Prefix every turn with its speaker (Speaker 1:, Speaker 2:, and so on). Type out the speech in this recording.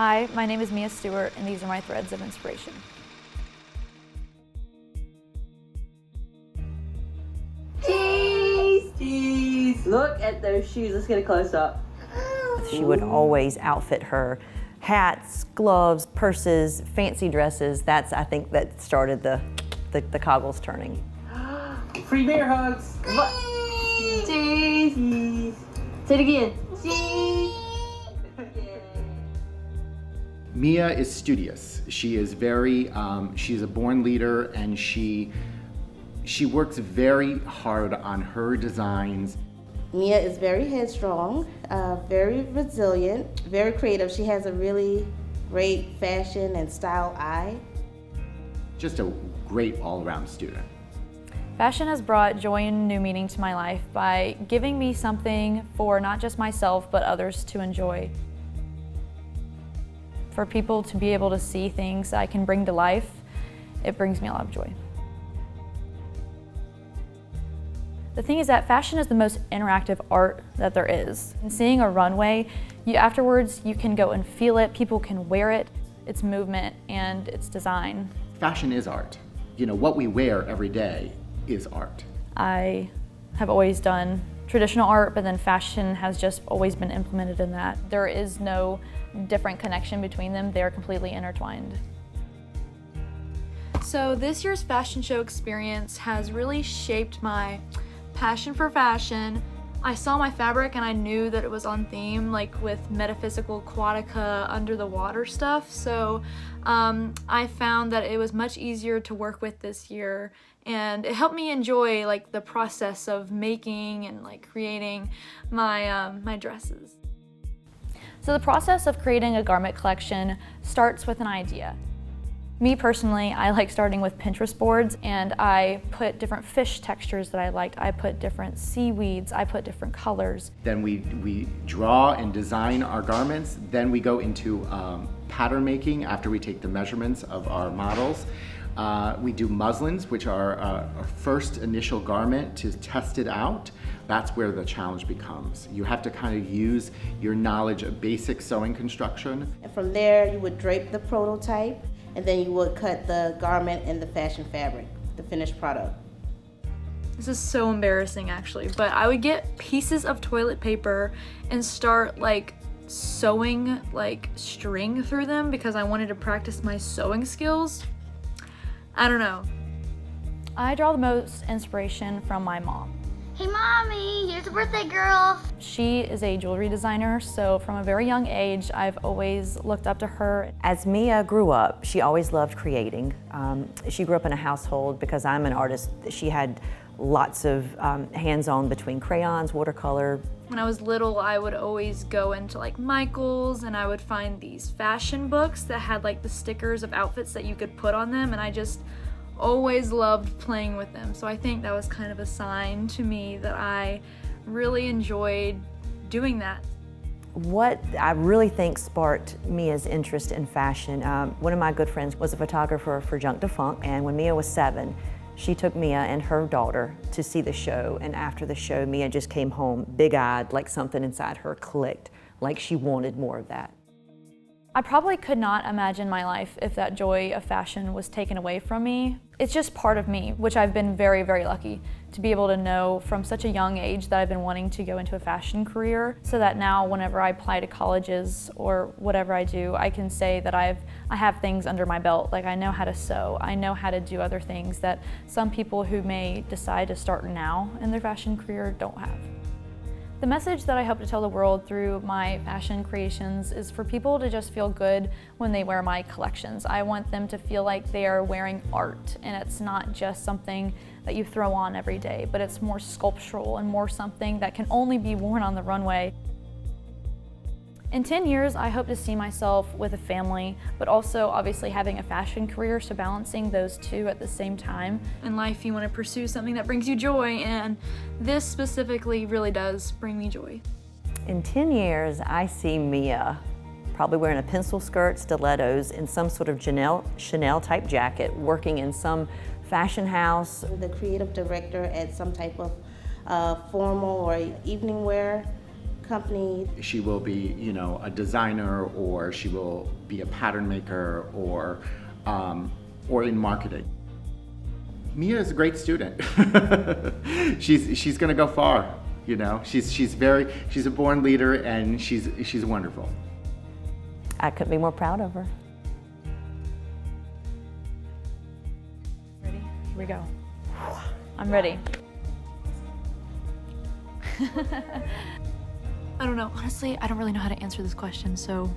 Speaker 1: Hi, my name is Mia Stewart, and these are my threads of inspiration.
Speaker 2: Jeez, look at those shoes. Let's get a close up.
Speaker 3: She would always outfit her hats, gloves, purses, fancy dresses. I think that started the coggles turning.
Speaker 2: Free bear hugs. Jeez. Say it again. Jeez.
Speaker 4: Mia is studious. She is she's a born leader, and she works very hard on her designs.
Speaker 5: Mia is very headstrong, very resilient, very creative. She has a really great fashion and style eye.
Speaker 4: Just a great all-around student.
Speaker 1: Fashion has brought joy and new meaning to my life by giving me something for not just myself, but others to enjoy. For people to be able to see things that I can bring to life, it brings me a lot of joy. The thing is that fashion is the most interactive art that there is. And seeing a runway, afterwards you can go and feel it, people can wear it, its movement and its design.
Speaker 4: Fashion is art. You know, what we wear every day is art.
Speaker 1: I have always done traditional art, but then fashion has just always been implemented in that. There is no different connection between them, they're completely intertwined. So this year's fashion show experience has really shaped my passion for fashion. I saw my fabric and I knew that it was on theme, like with metaphysical aquatica under the water stuff. So I found that it was much easier to work with this year, and it helped me enjoy like the process of making and like creating my my dresses. So the process of creating a garment collection starts with an idea. Me personally, I like starting with Pinterest boards, and I put different fish textures that I liked. I put different seaweeds, I put different colors.
Speaker 4: Then we draw and design our garments. Then we go into pattern making after we take the measurements of our models. We do muslins, which are our first initial garment to test it out. That's where the challenge becomes. You have to kind of use your knowledge of basic sewing construction.
Speaker 5: And from there, you would drape the prototype, and then you would cut the garment and the fashion fabric, the finished product.
Speaker 1: This is so embarrassing actually, but I would get pieces of toilet paper and start like sewing like string through them because I wanted to practice my sewing skills. I don't know. I draw the most inspiration from my mom.
Speaker 6: Hey mommy, here's a birthday girl.
Speaker 1: She is a jewelry designer, so from a very young age, I've always looked up to her.
Speaker 3: As Mia grew up, she always loved creating. She grew up in a household, because I'm an artist, she had lots of hands-on between crayons, watercolor.
Speaker 1: When I was little, I would always go into like Michael's and I would find these fashion books that had like the stickers of outfits that you could put on them, and I just always loved playing with them. So I think that was kind of a sign to me that I really enjoyed doing that.
Speaker 3: What I really think sparked Mia's interest in fashion, one of my good friends was a photographer for Junk Defunct, and when Mia was 7, she took Mia and her daughter to see the show, and after the show, Mia just came home big-eyed, like something inside her clicked, like she wanted more of that.
Speaker 1: I probably could not imagine my life if that joy of fashion was taken away from me. It's just part of me, which I've been very, very lucky to be able to know from such a young age that I've been wanting to go into a fashion career, so that now whenever I apply to colleges or whatever I do, I can say that I have things under my belt. Like I know how to sew, I know how to do other things that some people who may decide to start now in their fashion career don't have. The message that I hope to tell the world through my fashion creations is for people to just feel good when they wear my collections. I want them to feel like they are wearing art, and it's not just something that you throw on every day, but it's more sculptural and more something that can only be worn on the runway. In 10 years, I hope to see myself with a family, but also obviously having a fashion career, so balancing those two at the same time. In life, you want to pursue something that brings you joy, and this specifically really does bring me joy.
Speaker 3: In 10 years, I see Mia probably wearing a pencil skirt, stilettos, and some sort of Chanel type jacket, working in some fashion house.
Speaker 5: The creative director at some type of formal or evening wear company.
Speaker 4: She will be, you know, a designer, or she will be a pattern maker, or in marketing. Mia is a great student. she's going to go far. You know, she's a born leader, and she's wonderful.
Speaker 3: I couldn't be more proud of her.
Speaker 1: Ready? Here we go. I'm ready. I don't know. Honestly, I don't really know how to answer this question, so